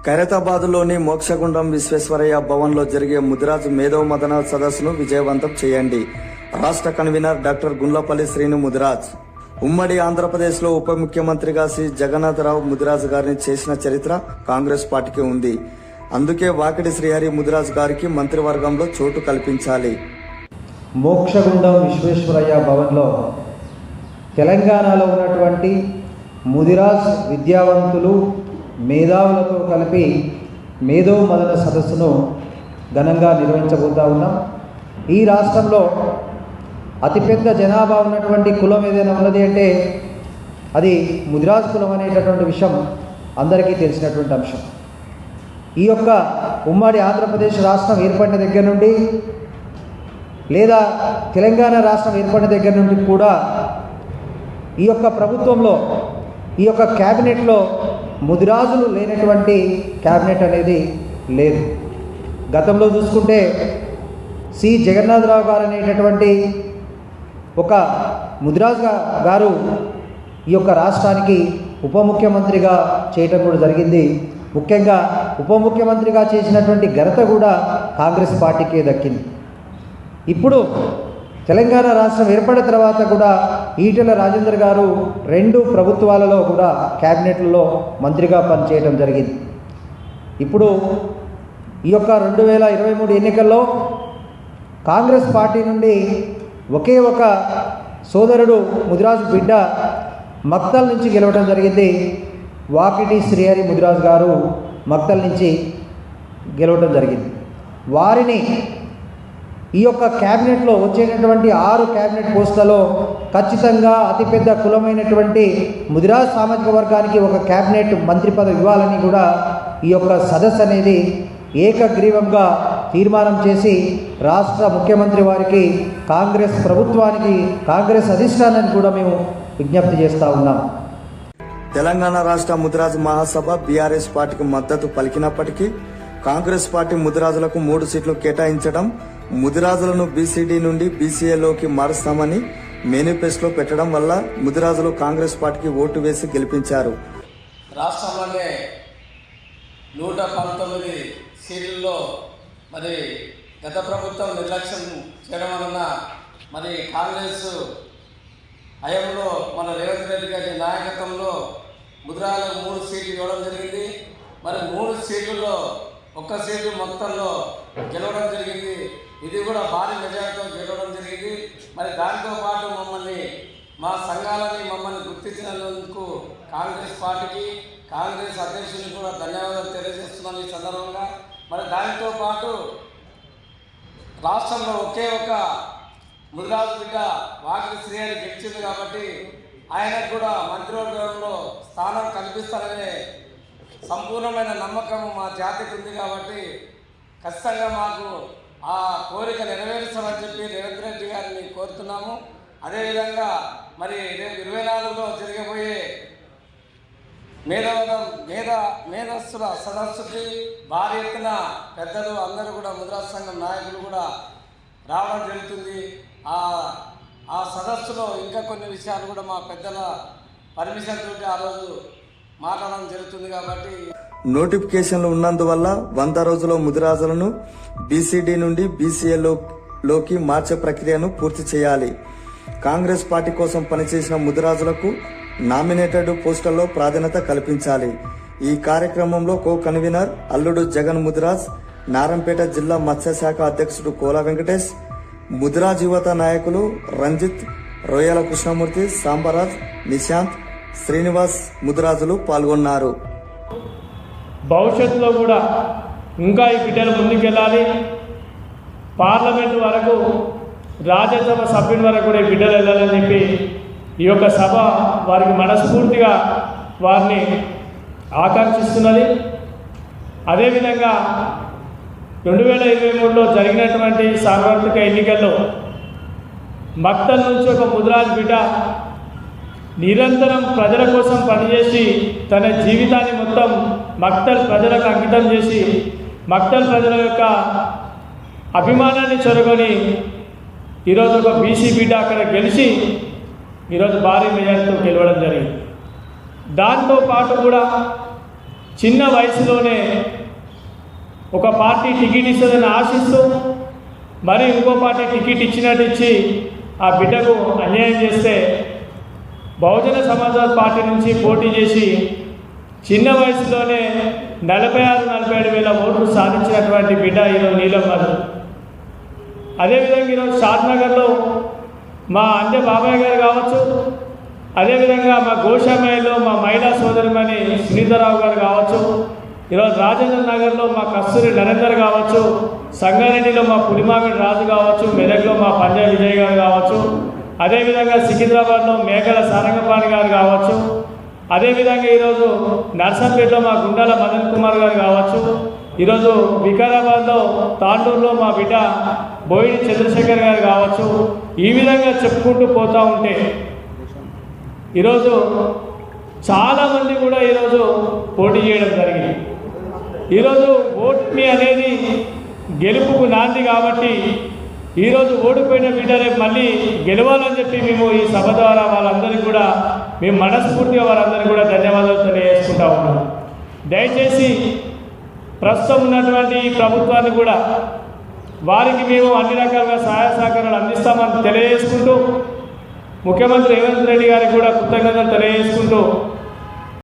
ఖైరతాబాద్లోని మోక్షగుండం విశ్వేశ్వరయ్య భవన్లో జరిగే ముదిరాజ్ మేధో మదన సదస్సును విజయవంతం చేయండి. రాష్ట్ర కన్వీనర్ డాక్టర్ గుండ్లపల్లి శ్రీను ముదిరాజ్. ఉమ్మడి ఆంధ్రప్రదేశ్లో ఉప ముఖ్యమంత్రిగా శ్రీ జగన్నాథరావు ముదిరాజ్ గారిని చేసిన చరిత్ర కాంగ్రెస్ పార్టీకి ఉంది. అందుకే వాకిటి శ్రీహరి ముదిరాజ్ గారికి మంత్రివర్గంలో చోటు కల్పించాలి. మోక్షగుండం విశ్వేశ్వరయ్య భవన్లో తెలంగాణలో ఉన్నటువంటి ముదిరాజ్ విద్యావంతులు మేధావులతో కలిపి మేధో మదన సదస్సును ఘనంగా నిర్వహించబోతా ఉన్నాం. ఈ రాష్ట్రంలో అతిపెద్ద జనాభా ఉన్నటువంటి కులం ఏదైనా ఉన్నది అంటే అది ముదిరాజ్ కులం అనేటటువంటి విషయం అందరికీ తెలిసినటువంటి అంశం. ఈ యొక్క ఉమ్మడి ఆంధ్రప్రదేశ్ రాష్ట్రం ఏర్పడిన దగ్గర నుండి లేదా తెలంగాణ రాష్ట్రం ఏర్పడిన దగ్గర నుండి కూడా ఈ యొక్క ప్రభుత్వంలో ఈ యొక్క క్యాబినెట్లో ముదిరాజులు లేనటువంటి క్యాబినెట్ అనేది లేదు. గతంలో చూసుకుంటే సి జగన్నాథరావు గారు అనేటటువంటి ఒక ముదిరాజు గారు ఈ యొక్క రాష్ట్రానికి ఉప ముఖ్యమంత్రిగా చేయటం కూడా జరిగింది. ముఖ్యంగా ఉప ముఖ్యమంత్రిగా చేసినటువంటి ఘనత కూడా కాంగ్రెస్ పార్టీకే దక్కింది. ఇప్పుడు తెలంగాణ రాష్ట్రం ఏర్పడిన తర్వాత కూడా ఈటెల రాజేందర్ గారు 2 ప్రభుత్వాలలో కూడా క్యాబినెట్లలో మంత్రిగా పనిచేయడం జరిగింది. ఇప్పుడు ఈ యొక్క 2023 ఎన్నికల్లో కాంగ్రెస్ పార్టీ నుండి ఒకే ఒక సోదరుడు ముదిరాజు బిడ్డ మక్తల్ నుంచి గెలవడం జరిగింది. వాకిటి శ్రీహరి ముదిరాజు గారు మక్తల్ నుంచి గెలవడం జరిగింది. వారిని ఈ యొక్క క్యాబినెట్లో వచ్చేటటువంటి 6 క్యాబినెట్ పోస్టులలో ఖచ్చితంగా అతిపెద్ద కులమైనటువంటి ముదిరాజ్ సామాజిక వర్గానికి ఒక క్యాబినెట్ మంత్రి పదవి ఇవ్వాలని కూడా ఈ యొక్క సదస్సు అనేది ఏకగ్రీవంగా తీర్మానం చేసి రాష్ట్ర ముఖ్యమంత్రి వారికి, కాంగ్రెస్ ప్రభుత్వానికి, కాంగ్రెస్ అధిష్టానానికి కూడా మేము విజ్ఞప్తి చేస్తూ ఉన్నాం. తెలంగాణ రాష్ట్ర ముదిరాజ్ మహాసభ బీఆర్ఎస్ పార్టీకి మద్దతు పలికినప్పటికీ కాంగ్రెస్ పార్టీ ముదిరాజులకు 3 సీట్లు కేటాయించడం, ముదిరాజులను బీసీడీ నుండి బీసీఏలోకి మారుస్తామని మేనిఫెస్టోలో పెట్టడం వల్ల ముదిరాజులు కాంగ్రెస్ పార్టీకి ఓటు వేసి గెలిపించారు. రాష్ట్రంలోనే 119 సీట్లలో మరి గత ప్రభుత్వం నిర్లక్ష్యం చేయడం వలన మరి కాంగ్రెస్ హయాంలో మన రేవంత్ రెడ్డి గారి నాయకత్వంలో ముదిరాజులకు 3 సీట్లు ఇవ్వడం జరిగింది. మరి 3 సీట్లలో 1 సీటు మొత్తంలో గెలవడం జరిగింది. ఇది కూడా భారీ మెజార్టీతో గెలవడం జరిగింది. మరి దాంతో పాటు మా సంఘాలని మమ్మల్ని గుర్తించినందుకు కాంగ్రెస్ పార్టీకి, కాంగ్రెస్ అధ్యక్షునికి కూడా ధన్యవాదాలు తెలియజేస్తున్నాను ఈ సందర్భంగా. మరి దానితో పాటు రాష్ట్రంలో ఒకే ఒక ముదిరాజు బిడ్డ వాకిటి శ్రీహరి గెలిచింది కాబట్టి ఆయనకు కూడా మంత్రివర్గంలో స్థానం కల్పిస్తారనే సంపూర్ణమైన నమ్మకం మా జాతికి ఉంది. కాబట్టి ఖచ్చితంగా మాకు ఆ కోరిక నెరవేర్చామని చెప్పి రేవంత్ రెడ్డి గారిని కోరుతున్నాము. అదేవిధంగా మరి రేపు 24లో జరగబోయే మేధస్సుల సదస్సుకి భారీ ఎత్తున పెద్దలు అందరూ కూడా ముదిరాజ్ సంఘం నాయకులు కూడా రావడం జరుగుతుంది. ఆ సదస్సులో ఇంకా కొన్ని విషయాలు కూడా మా పెద్దల పర్మిషన్ తోటి ఆ రోజు మాట్లాడడం జరుగుతుంది. కాబట్టి నోటిఫికేషన్లు ఉన్నందువల్ల 100 రోజుల్లో ముదిరాజులను బీసీడీ నుండి బీసీఏలోకి మార్చే ప్రక్రియను పూర్తి చేయాలి. కాంగ్రెస్ పార్టీ కోసం పనిచేసిన ముదిరాజులకు నామినేటెడ్ పోస్టుల్లో ప్రాధాన్యత కల్పించాలి. ఈ కార్యక్రమంలో కో కన్వీనర్ అల్లుడు జగన్ ముదిరాజ్, నారంపేట జిల్లా మత్స్యశాఖ అధ్యక్షుడు కోల వెంకటేష్, ముదిరాజ్ యువత నాయకులు రంజిత్, రొయ్యల కృష్ణమూర్తి, సాంబరాజ్, నిశాంత్, శ్రీనివాస్ ముదిరాజులు పాల్గొన్నారు. భవిష్యత్తులో కూడా ఇంకా ఈ బిడ్డలు ముందుకెళ్ళాలి. పార్లమెంటు వరకు, రాజ్యసభ సభ్యుని వరకు కూడా ఈ బిడ్డలు వెళ్ళాలని చెప్పి ఈ యొక్క సభ వారికి మనస్ఫూర్తిగా వారిని ఆకాంక్షిస్తున్నది. అదేవిధంగా 2023లో జరిగినటువంటి సార్వత్రిక ఎన్నికల్లో మక్తల్ నుంచి ఒక ముదిరాజ్ బిడ్డ నిరంతరం ప్రజల కోసం పనిచేసి తన జీవితాన్ని మొత్తం మక్తల్ ప్రజలకు అంకితం చేసి మక్తల్ ప్రజల యొక్క అభిమానాన్ని చొరగొని ఈరోజు ఒక బీసీ బిడ్డ అక్కడ గెలిచి ఈరోజు భారీ మెజార్టీతో గెలవడం జరిగింది. దాంతో పాటు కూడా చిన్న వయసులోనే ఒక పార్టీ టికెట్ ఇస్తుందని ఆశిస్తూ మరి ఇంకో పార్టీ టికెట్ ఇచ్చినట్టు ఇచ్చి ఆ బిడ్డకు అన్యాయం చేస్తే బహుజన సమాజ్వాదీ పార్టీ నుంచి పోటీ చేసి చిన్న వయసులోనే 46-47 వేల ఓట్లు సాధించినటువంటి బిడ్డ ఈరోజు నీలం మధు. అదేవిధంగా ఈరోజు షాద్నగర్లో మా అంజ బాబాయ్ గారు కావచ్చు, అదేవిధంగా మా గోషామయ్యలో మా మహిళా సోదరిమణి సునీతారావు గారు కావచ్చు, ఈరోజు రాజేంద్ర నగర్లో మా కస్తూరి నరేందర్ కావచ్చు, సంగారెడ్డిలో మా పులిమామిడి రాజు కావచ్చు, మెదక్లో మా పంజాబ్ విజయ్ గారు కావచ్చు, అదేవిధంగా సికింద్రాబాద్లో మేకల సారంగపాణి గారు కావచ్చు, అదేవిధంగా ఈరోజు నర్సంపేటలో మా గుండాల మదన్ కుమార్ గారు కావచ్చు, ఈరోజు వికారాబాద్లో తాండూరులో మా బిడ్డ బోయిడి చంద్రశేఖర్ గారు కావచ్చు. ఈ విధంగా చెప్పుకుంటూ పోతూ ఉంటే ఈరోజు చాలామంది కూడా ఈరోజు పోటీ చేయడం జరిగింది. ఈరోజు ఓటమి అనేది గెలుపుకు నాంది కాబట్టి ఈరోజు ఓడిపోయిన బిడ్డ రేపు మళ్ళీ గెలవాలని చెప్పి మేము ఈ సభ ద్వారా వాళ్ళందరికీ కూడా మేము మనస్ఫూర్తిగా వారందరికీ కూడా ధన్యవాదాలు తెలియజేసుకుంటా ఉన్నాం. దయచేసి ప్రస్తుతం ఉన్నటువంటి ఈ ప్రభుత్వాన్ని కూడా వారికి మేము అన్ని రకాలుగా సహాయ సహకారాలు అందిస్తామని తెలియజేసుకుంటూ ముఖ్యమంత్రి రేవంత్ రెడ్డి గారికి కూడా కృతజ్ఞతలు తెలియజేసుకుంటూ